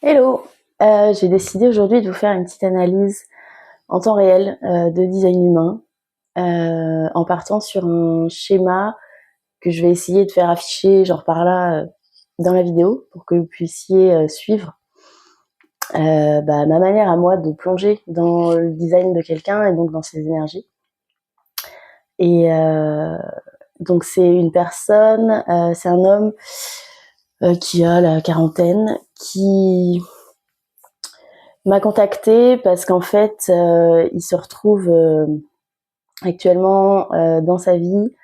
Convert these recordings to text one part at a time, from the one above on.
Hello, j'ai décidé aujourd'hui de vous faire une petite analyse en temps réel de design humain en partant sur un schéma que je vais essayer de faire afficher genre par là dans la vidéo pour que vous puissiez suivre ma manière à moi de plonger dans le design de quelqu'un et donc dans ses énergies. Et donc c'est une personne, c'est un homme qui a la quarantaine, qui m'a contacté parce qu'en fait, il se retrouve actuellement dans sa vie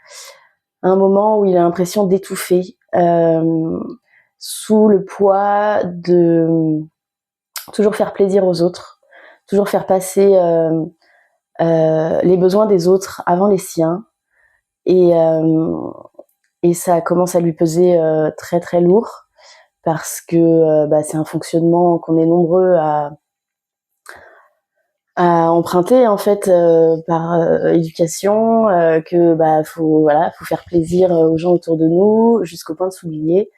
à un moment où il a l'impression d'étouffer sous le poids de toujours faire plaisir aux autres, toujours faire passer les besoins des autres avant les siens. Et, euh, et ça commence à lui peser très très lourd parce que c'est un fonctionnement qu'on est nombreux à emprunter en fait par éducation, que faut faire plaisir aux gens autour de nous jusqu'au point de s'oublier.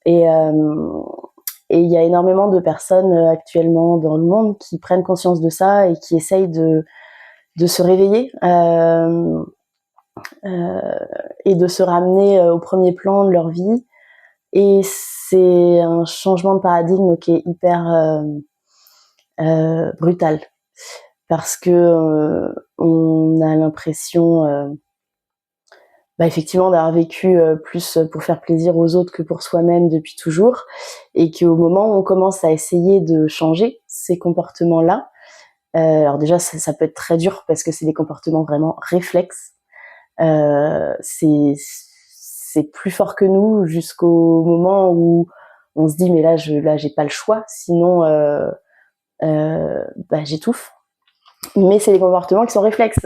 Et et il y a énormément de personnes actuellement dans le monde qui prennent conscience de ça et qui essayent de se réveiller euh, et de se ramener au premier plan de leur vie. Et c'est un changement de paradigme qui est hyper brutal parce que on a l'impression effectivement d'avoir vécu plus pour faire plaisir aux autres que pour soi-même depuis toujours, et qu'au moment où on commence à essayer de changer ces comportements-là, alors déjà ça peut être très dur parce que c'est des comportements vraiment réflexes, c'est plus fort que nous jusqu'au moment où on se dit mais là j'ai pas le choix, sinon j'étouffe. Mais c'est des comportements qui sont réflexes.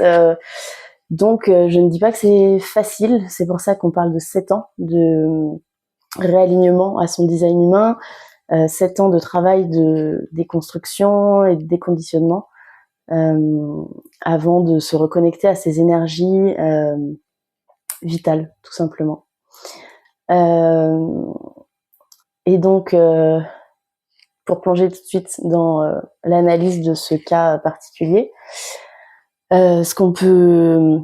Donc, je ne dis pas que c'est facile. C'est pour ça qu'on parle de 7 ans de réalignement à son design humain, 7 ans de travail de déconstruction et de déconditionnement avant de se reconnecter à ses énergies vitales, tout simplement. Et donc, pour plonger tout de suite dans l'analyse de ce cas particulier, ce qu'on peut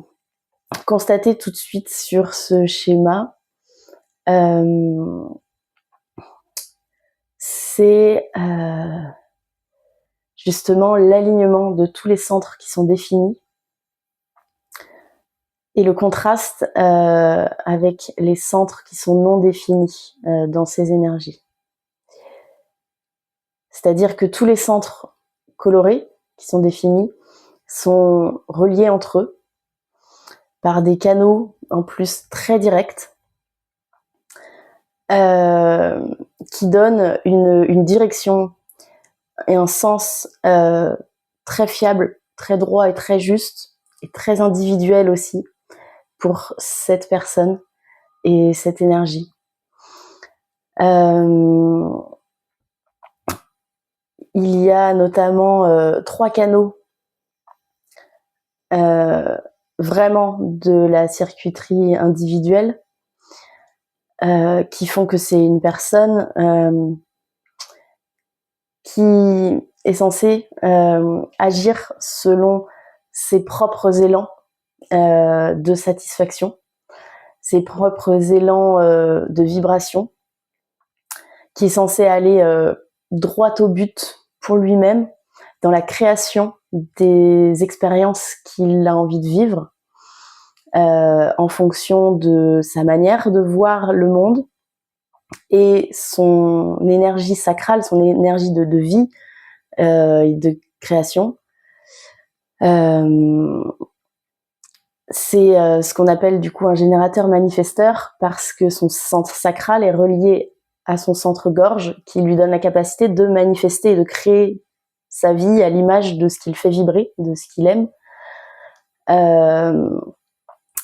constater tout de suite sur ce schéma, c'est justement l'alignement de tous les centres qui sont définis et le contraste avec les centres qui sont non définis dans ces énergies. C'est-à-dire que tous les centres colorés qui sont définis sont reliés entre eux par des canaux en plus très directs qui donnent une direction et un sens très fiable, très droit et très juste, et très individuel aussi pour cette personne et cette énergie. Il y a notamment 3 canaux vraiment de la circuiterie individuelle qui font que c'est une personne qui est censée agir selon ses propres élans de satisfaction, ses propres élans de vibration, qui est censé aller droit au but pour lui-même dans la création des expériences qu'il a envie de vivre en fonction de sa manière de voir le monde et son énergie sacrale, son énergie de vie et de création. C'est ce qu'on appelle du coup un générateur manifesteur parce que son centre sacral est relié à son centre-gorge qui lui donne la capacité de manifester et de créer sa vie à l'image de ce qu'il fait vibrer, de ce qu'il aime.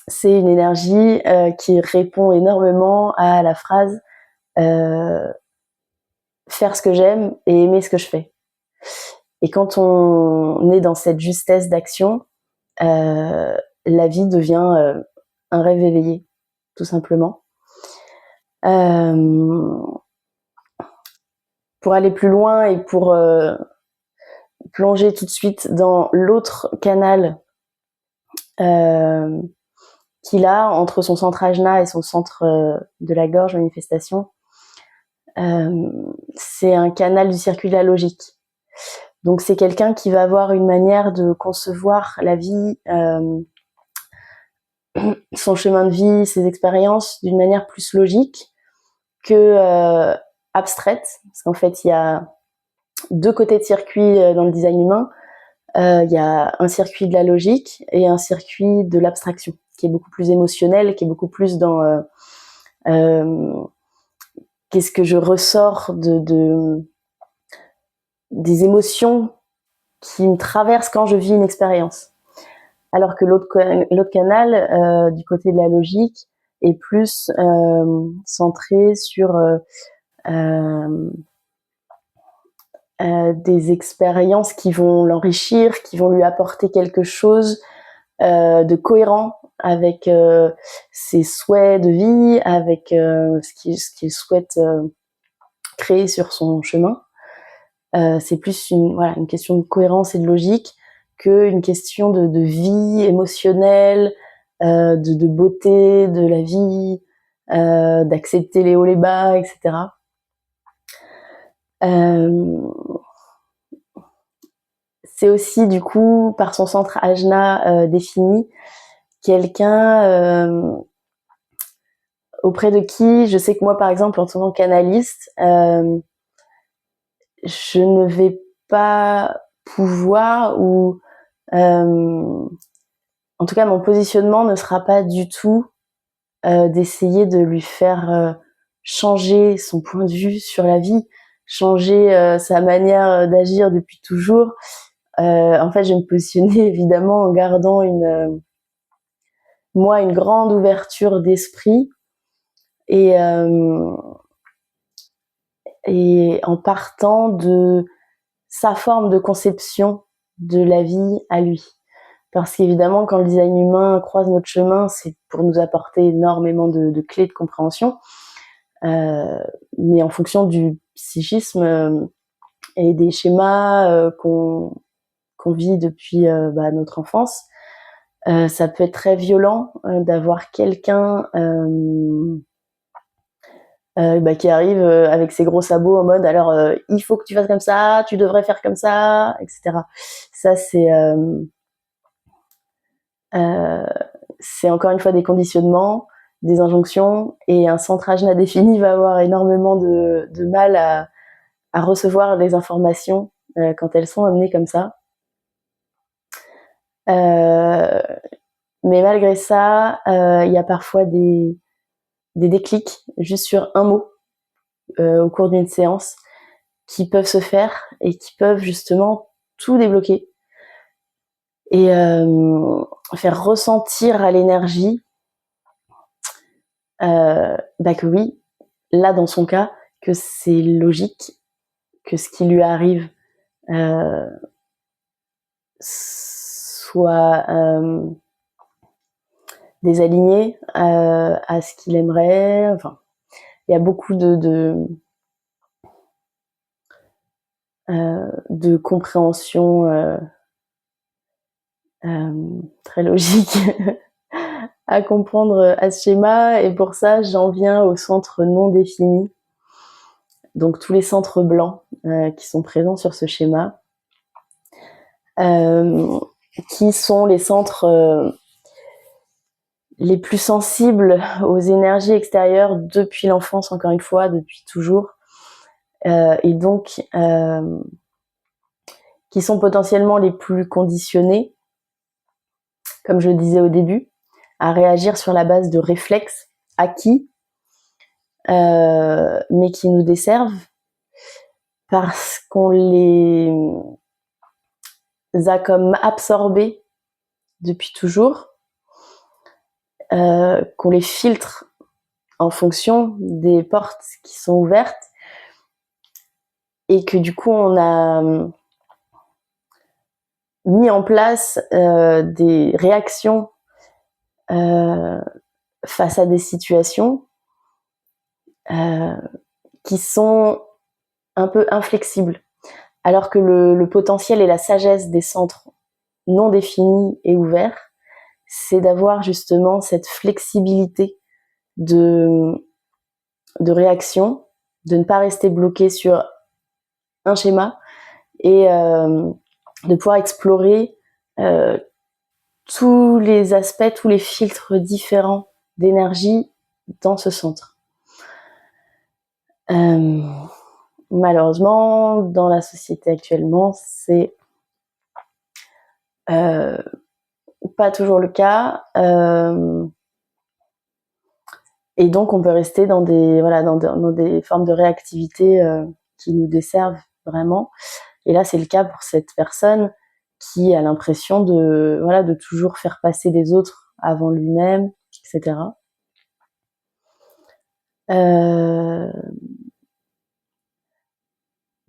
C'est une énergie qui répond énormément à la phrase faire ce que j'aime et aimer ce que je fais. Et quand on est dans cette justesse d'action, la vie devient un rêve éveillé, tout simplement. Pour pour aller plus loin et pour plonger tout de suite dans l'autre canal qu'il a entre son centre ajna et son centre de la gorge, manifestation, c'est un canal du circuit de la logique. Donc c'est quelqu'un qui va avoir une manière de concevoir la vie, son chemin de vie, ses expériences d'une manière plus logique que abstraite, parce qu'en fait il y a deux côtés de circuit dans le design humain. Il y a un circuit de la logique et un circuit de l'abstraction, qui est beaucoup plus émotionnel, qui est beaucoup plus dans qu'est-ce que je ressors des émotions qui me traversent quand je vis une expérience. Alors que l'autre canal, du côté de la logique, est plus centré sur des expériences qui vont l'enrichir, qui vont lui apporter quelque chose de cohérent avec ses souhaits de vie, avec ce qu'il souhaite créer sur son chemin. C'est plus une question de cohérence et de logique qu'une question de vie émotionnelle, de beauté de la vie, d'accepter les hauts les bas, etc. C'est aussi du coup par son centre ajna défini quelqu'un auprès de qui je sais que moi par exemple en tant qu'analyste je ne vais pas pouvoir ou en tout cas mon positionnement ne sera pas du tout d'essayer de lui faire changer son point de vue sur la vie, changer sa manière d'agir depuis toujours. En fait je vais me positionner évidemment en gardant une grande ouverture d'esprit et en partant de sa forme de conception de la vie à lui. Parce qu'évidemment, quand le design humain croise notre chemin, c'est pour nous apporter énormément de clés de compréhension. Mais en fonction du psychisme et des schémas qu'on vit depuis notre enfance, ça peut être très violent d'avoir quelqu'un qui arrive avec ses gros sabots en mode alors il faut que tu fasses comme ça, tu devrais faire comme ça, etc. Ça c'est encore une fois des conditionnements, des injonctions, et un centre ajna défini va avoir énormément de mal à recevoir les informations quand elles sont amenées comme ça. Mais malgré ça, il y a parfois des déclics juste sur un mot au cours d'une séance qui peuvent se faire et qui peuvent justement tout débloquer et faire ressentir à l'énergie que oui, là dans son cas, que c'est logique, que ce qui lui arrive soit désaligné à ce qu'il aimerait. Enfin, il y a beaucoup de compréhension très logique à comprendre à ce schéma, et pour ça j'en viens aux centres non définis, donc tous les centres blancs qui sont présents sur ce schéma, qui sont les centres les plus sensibles aux énergies extérieures depuis l'enfance, encore une fois, depuis toujours, et donc qui sont potentiellement les plus conditionnés, comme je le disais au début, à réagir sur la base de réflexes acquis, mais qui nous desservent parce qu'on les a comme absorbés depuis toujours, qu'on les filtre en fonction des portes qui sont ouvertes, et que du coup on a mis en place des réactions face à des situations qui sont un peu inflexible. Alors que le potentiel et la sagesse des centres non définis et ouverts, c'est d'avoir justement cette flexibilité de réaction, de ne pas rester bloqué sur un schéma et de pouvoir explorer tous les aspects, tous les filtres différents d'énergie dans ce centre. Malheureusement, dans la société actuellement, c'est pas toujours le cas. Et donc, on peut rester dans des formes de réactivité qui nous desservent vraiment. Et là, c'est le cas pour cette personne qui a l'impression de toujours faire passer les autres avant lui-même, etc.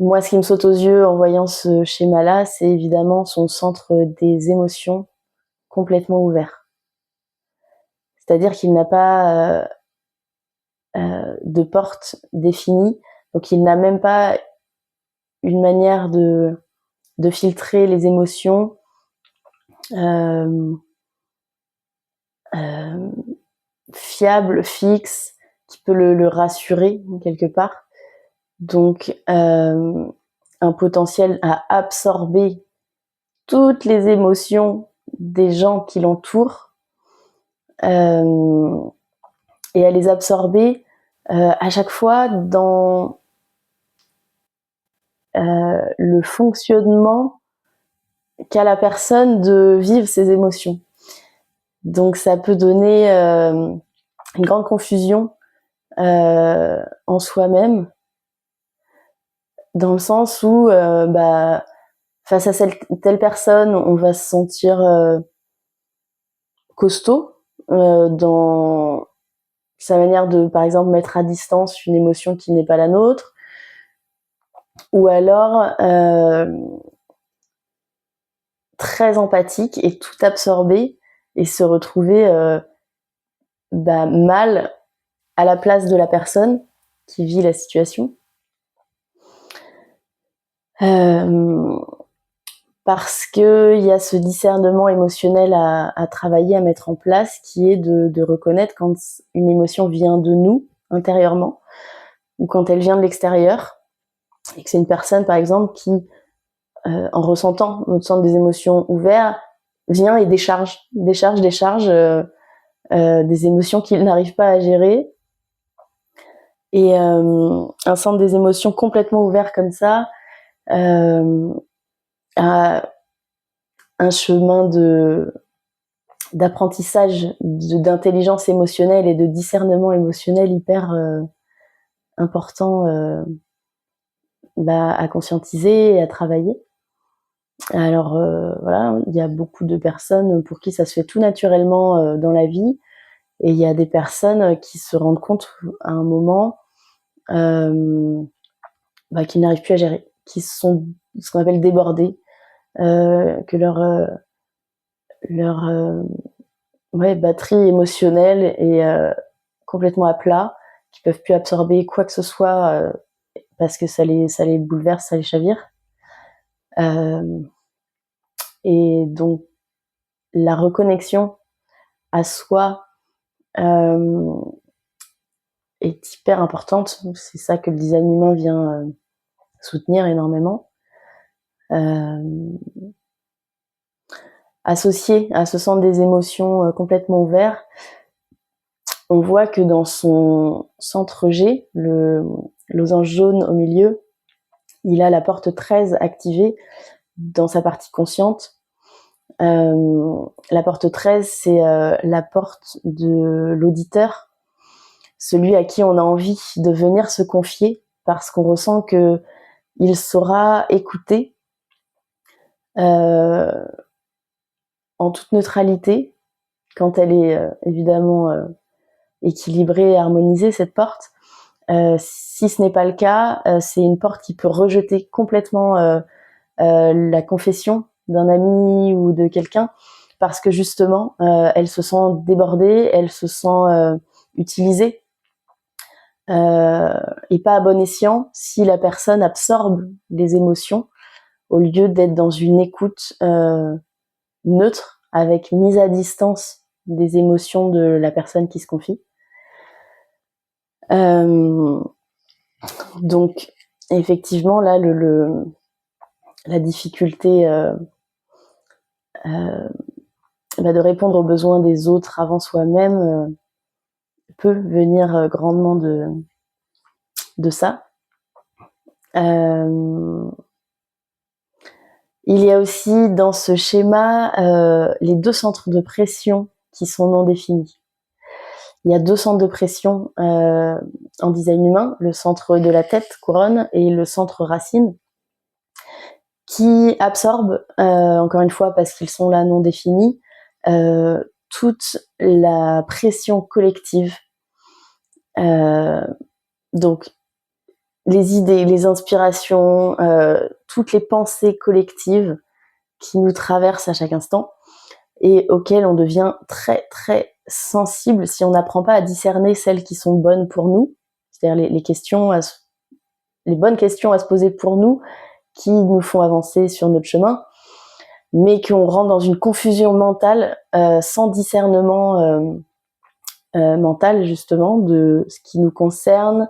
Moi, ce qui me saute aux yeux en voyant ce schéma-là, c'est évidemment son centre des émotions complètement ouvert. C'est-à-dire qu'il n'a pas de porte définie, donc il n'a même pas une manière de filtrer les émotions fiable, fixe, qui peut le rassurer quelque part. Donc un potentiel à absorber toutes les émotions des gens qui l'entourent et à les absorber à chaque fois dans le fonctionnement qu'a la personne de vivre ses émotions. Donc ça peut donner une grande confusion en soi-même, dans le sens où face à telle personne, on va se sentir costaud dans sa manière de, par exemple, mettre à distance une émotion qui n'est pas la nôtre, ou alors très empathique et tout absorber et se retrouver mal à la place de la personne qui vit la situation. Parce qu'il y a ce discernement émotionnel à travailler, à mettre en place, qui est de reconnaître quand une émotion vient de nous, intérieurement, ou quand elle vient de l'extérieur, et que c'est une personne, par exemple, qui, en ressentant notre centre des émotions ouvert, vient et décharge des émotions qu'il n'arrive pas à gérer. Et un centre des émotions complètement ouvert comme ça a un chemin d'apprentissage, d'intelligence émotionnelle et de discernement émotionnel hyper important à conscientiser et à travailler. Alors il y a beaucoup de personnes pour qui ça se fait tout naturellement dans la vie, et il y a des personnes qui se rendent compte à un moment qu'ils n'arrivent plus à gérer, qui sont ce qu'on appelle débordés, que leur batterie émotionnelle est complètement à plat, qui peuvent plus absorber quoi que ce soit parce que ça les bouleverse, ça les chavire. Et donc la reconnexion à soi est hyper importante. C'est ça que le design humain vient soutenir énormément. Associé à ce centre des émotions complètement ouvert, on voit que dans son centre G, le losange jaune au milieu, il a la porte 13 activée dans sa partie consciente. La porte 13, c'est la porte de l'auditeur, celui à qui on a envie de venir se confier parce qu'on ressent qu'il saura écouter en toute neutralité, quand elle est évidemment équilibrée et harmonisée, cette porte. Si ce n'est pas le cas, c'est une porte qui peut rejeter complètement la confession d'un ami ou de quelqu'un, parce que justement, elle se sent débordée, elle se sent utilisée. et pas à bon escient si la personne absorbe les émotions au lieu d'être dans une écoute neutre avec mise à distance des émotions de la personne qui se confie. Donc effectivement là la difficulté de répondre aux besoins des autres avant soi-même peut venir grandement de ça. Il y a aussi dans ce schéma les 2 centres de pression qui sont non définis. Il y a 2 centres de pression en design humain, le centre de la tête, couronne, et le centre racine, qui absorbent, encore une fois parce qu'ils sont là non définis, toute la pression collective. Donc les idées, les inspirations, toutes les pensées collectives qui nous traversent à chaque instant et auxquelles on devient très très sensible si on n'apprend pas à discerner celles qui sont bonnes pour nous, c'est-à-dire les bonnes questions à se poser pour nous, qui nous font avancer sur notre chemin, mais qu'on rentre dans une confusion mentale sans discernement mental justement de ce qui nous concerne,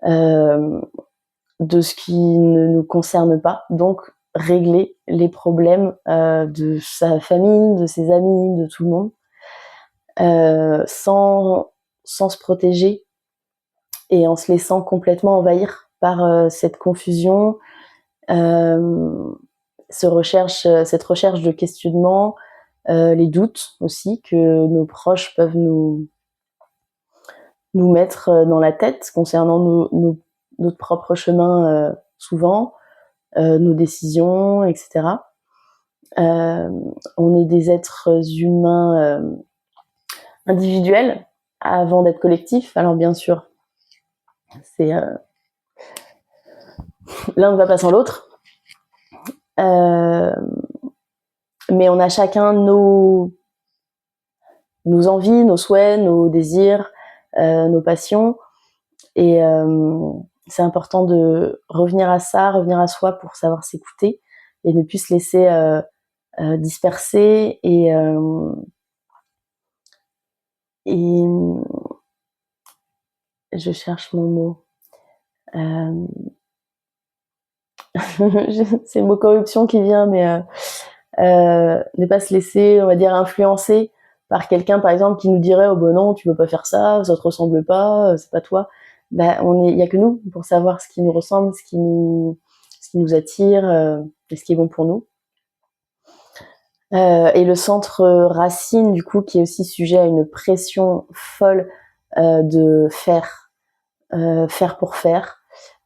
de ce qui ne nous concerne pas, donc régler les problèmes de sa famille, de ses amis, de tout le monde, sans se protéger et en se laissant complètement envahir par cette confusion, cette recherche de questionnement, les doutes aussi que nos proches peuvent nous mettre dans la tête concernant notre propre chemin souvent, nos décisions, etc. On est des êtres humains individuels avant d'être collectifs. Alors bien sûr, c'est l'un ne va pas sans l'autre. Mais on a chacun nos envies, nos souhaits, nos désirs, nos passions. Et c'est important de revenir à ça, revenir à soi pour savoir s'écouter et ne plus se laisser disperser et je cherche mon mot. C'est le mot corruption qui vient, mais ne pas se laisser, on va dire, influencer par quelqu'un, par exemple, qui nous dirait oh ben non, tu veux pas faire ça, ça te ressemble pas, c'est pas toi. Ben il y a que nous pour savoir ce qui nous ressemble, ce qui nous attire et ce qui est bon pour nous. Et le centre racine, du coup, qui est aussi sujet à une pression folle de faire pour faire,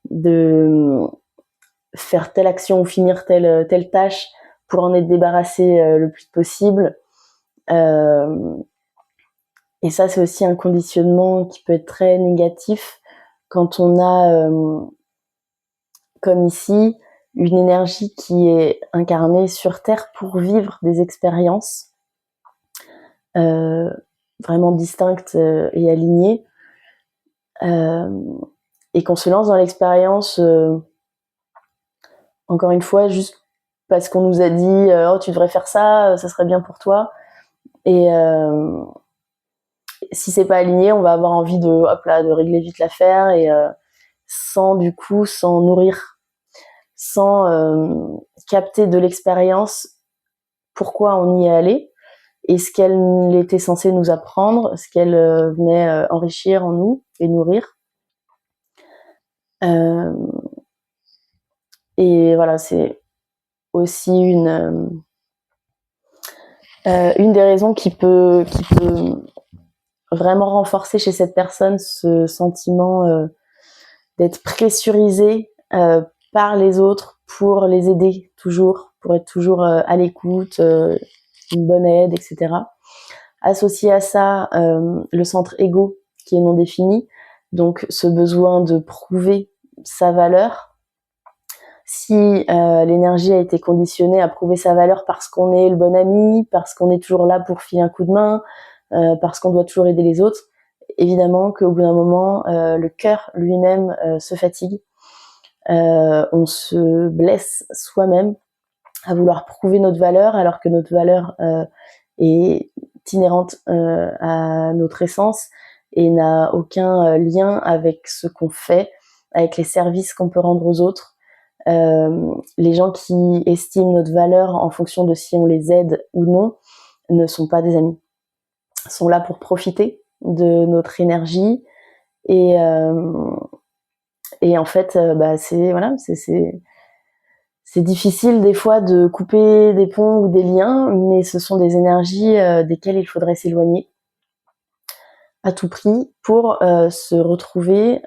de faire telle action ou finir telle tâche pour en être débarrassé le plus possible. Et ça, c'est aussi un conditionnement qui peut être très négatif quand on a, comme ici, une énergie qui est incarnée sur Terre pour vivre des expériences vraiment distinctes et alignées, et qu'on se lance dans l'expérience encore une fois juste parce qu'on nous a dit oh tu devrais faire ça, ça serait bien pour toi, et si c'est pas aligné, on va avoir envie de régler vite l'affaire et sans nourrir, sans capter de l'expérience pourquoi on y est allé et ce qu'elle était censée nous apprendre, ce qu'elle venait enrichir en nous et nourrir. Et voilà, c'est aussi une des raisons qui peut vraiment renforcer chez cette personne ce sentiment d'être pressurisée par les autres pour les aider toujours, pour être toujours à l'écoute, une bonne aide, etc. Associé à ça, le centre ego qui est non défini, donc ce besoin de prouver sa valeur. Si l'énergie a été conditionnée à prouver sa valeur parce qu'on est le bon ami, parce qu'on est toujours là pour filer un coup de main, parce qu'on doit toujours aider les autres, évidemment qu'au bout d'un moment, le cœur lui-même se fatigue. On se blesse soi-même à vouloir prouver notre valeur alors que notre valeur est inhérente à notre essence et n'a aucun lien avec ce qu'on fait, avec les services qu'on peut rendre aux autres. Les gens qui estiment notre valeur en fonction de si on les aide ou non ne sont pas des amis. Ils sont là pour profiter de notre énergie et en fait, c'est difficile des fois de couper des ponts ou des liens, mais ce sont des énergies desquelles il faudrait s'éloigner à tout prix pour se retrouver,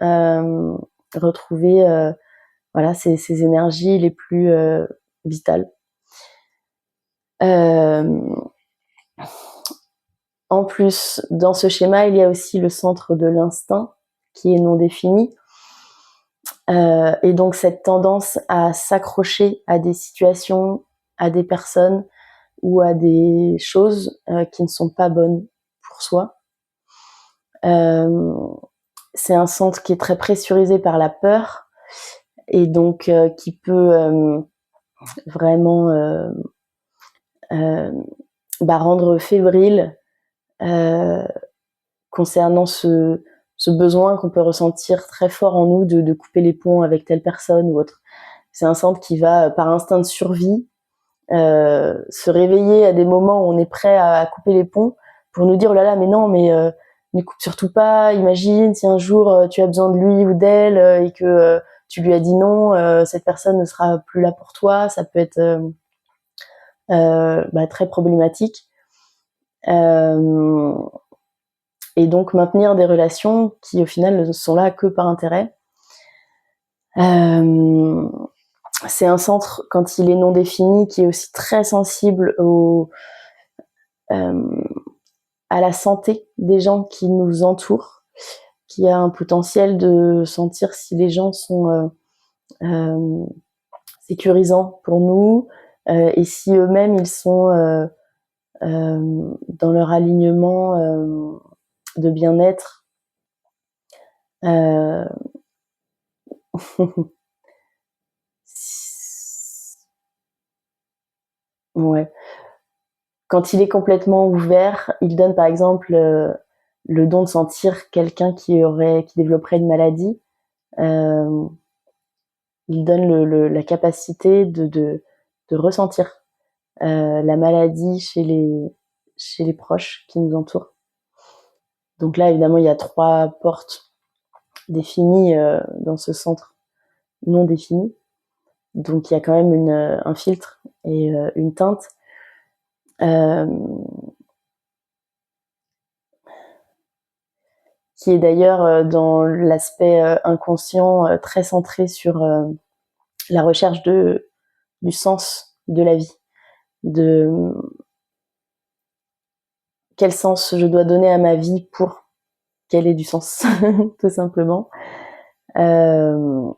voilà, ces énergies les plus vitales. En plus, dans ce schéma, il y a aussi le centre de l'instinct qui est non défini. Et donc cette tendance à s'accrocher à des situations, à des personnes ou à des choses qui ne sont pas bonnes pour soi. C'est un centre qui est très pressurisé par la peur et donc qui peut vraiment rendre fébrile concernant ce besoin qu'on peut ressentir très fort en nous de couper les ponts avec telle personne ou autre. C'est un centre qui va, par instinct de survie, se réveiller à des moments où on est prêt à couper les ponts pour nous dire oh là là mais non mais ne coupe surtout pas, imagine si un jour tu as besoin de lui ou d'elle et que tu lui as dit non, cette personne ne sera plus là pour toi, ça peut être très problématique. Et donc maintenir des relations qui au final ne sont là que par intérêt. C'est un centre, quand il est non défini, qui est aussi très sensible à la santé des gens qui nous entourent, qui a un potentiel de sentir si les gens sont sécurisants pour nous et si eux-mêmes ils sont dans leur alignement de bien-être. Ouais. Quand il est complètement ouvert, il donne par exemple le don de sentir quelqu'un qui développerait une maladie. Il donne la capacité de ressentir la maladie chez les proches qui nous entourent. Donc là, évidemment, il y a 3 portes définies dans ce centre non défini. Donc il y a quand même un filtre et une teinte. Qui est d'ailleurs dans l'aspect inconscient très centré sur la recherche du sens de la vie, de quel sens je dois donner à ma vie pour qu'elle ait du sens, tout simplement. La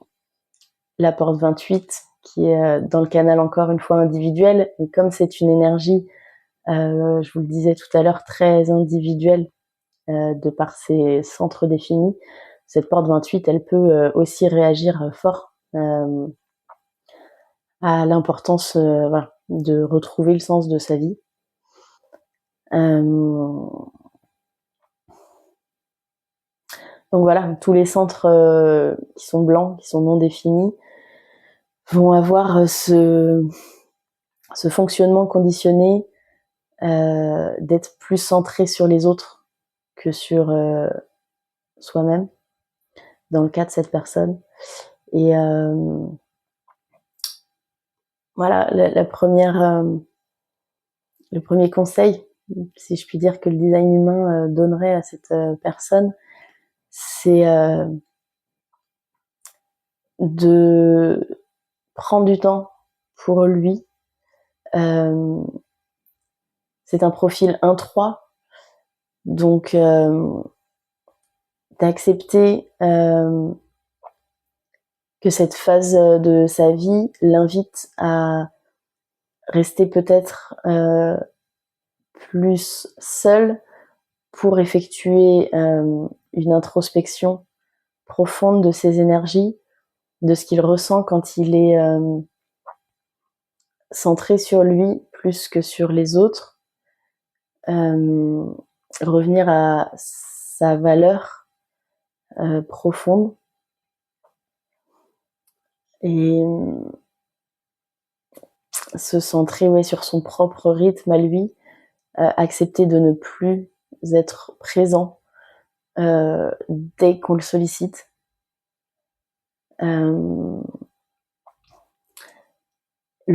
porte 28, qui est dans le canal encore une fois individuel, et comme c'est une énergie, je vous le disais tout à l'heure, très individuelle, de par ses centres définis, cette porte 28, elle peut aussi réagir fort à l'importance de retrouver le sens de sa vie. Donc voilà, tous les centres qui sont blancs, qui sont non définis, vont avoir ce fonctionnement conditionné d'être plus centré sur les autres que sur soi-même, dans le cas de cette personne. Et voilà, le premier conseil, si je puis dire, que le design humain donnerait à cette personne, c'est de prendre du temps pour lui. C'est un profil 1-3, donc d'accepter que cette phase de sa vie l'invite à rester peut-être plus seul pour effectuer une introspection profonde de ses énergies, de ce qu'il ressent quand il est centré sur lui plus que sur les autres, revenir à sa valeur profonde et se centrer sur son propre rythme à lui, accepter de ne plus être présent dès qu'on le sollicite. Le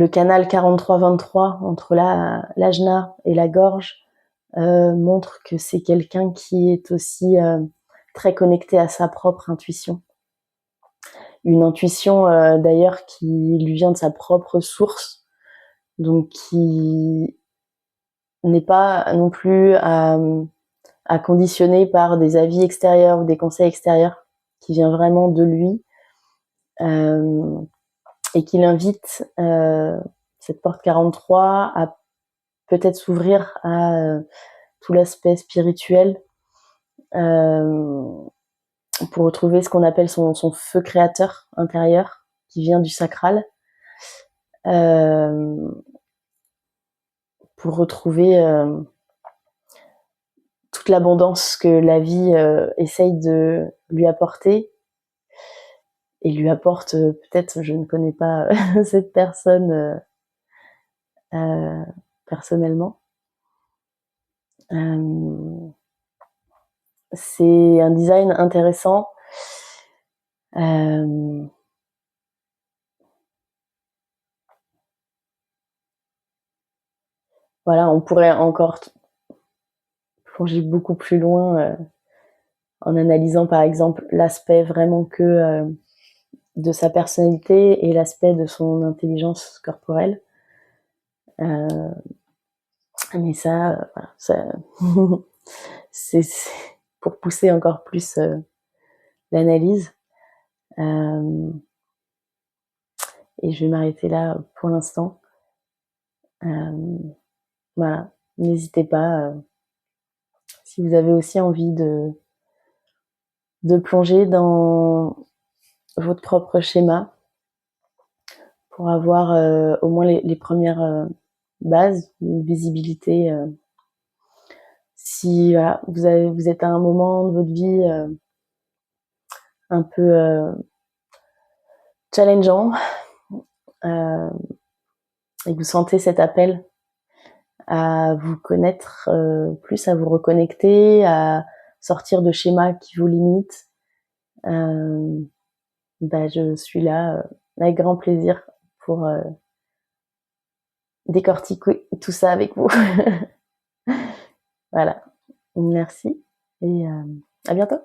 canal 43-23 entre l'ajna et la gorge montre que c'est quelqu'un qui est aussi très connecté à sa propre intuition. Une intuition d'ailleurs qui lui vient de sa propre source, donc qui n'est pas non plus à conditionner par des avis extérieurs ou des conseils extérieurs, qui vient vraiment de lui et qui l'invite, cette porte 43, à peut-être s'ouvrir à tout l'aspect spirituel pour retrouver ce qu'on appelle son feu créateur intérieur qui vient du sacral, pour retrouver toute l'abondance que la vie essaye de lui apporter et lui apporte peut-être, je ne connais pas cette personne personnellement. C'est un design intéressant. Voilà, on pourrait encore plonger beaucoup plus loin en analysant par exemple l'aspect vraiment que de sa personnalité et l'aspect de son intelligence corporelle. Mais ça, voilà, ça c'est pour pousser encore plus l'analyse. Et je vais m'arrêter là pour l'instant. Voilà, n'hésitez pas si vous avez aussi envie de plonger dans votre propre schéma pour avoir au moins les premières bases, une visibilité. Si voilà, vous êtes à un moment de votre vie un peu challengeant et que vous sentez cet appel à vous connaître plus, à vous reconnecter, à sortir de schémas qui vous limitent, je suis là avec grand plaisir pour décortiquer tout ça avec vous. Voilà, merci et à bientôt.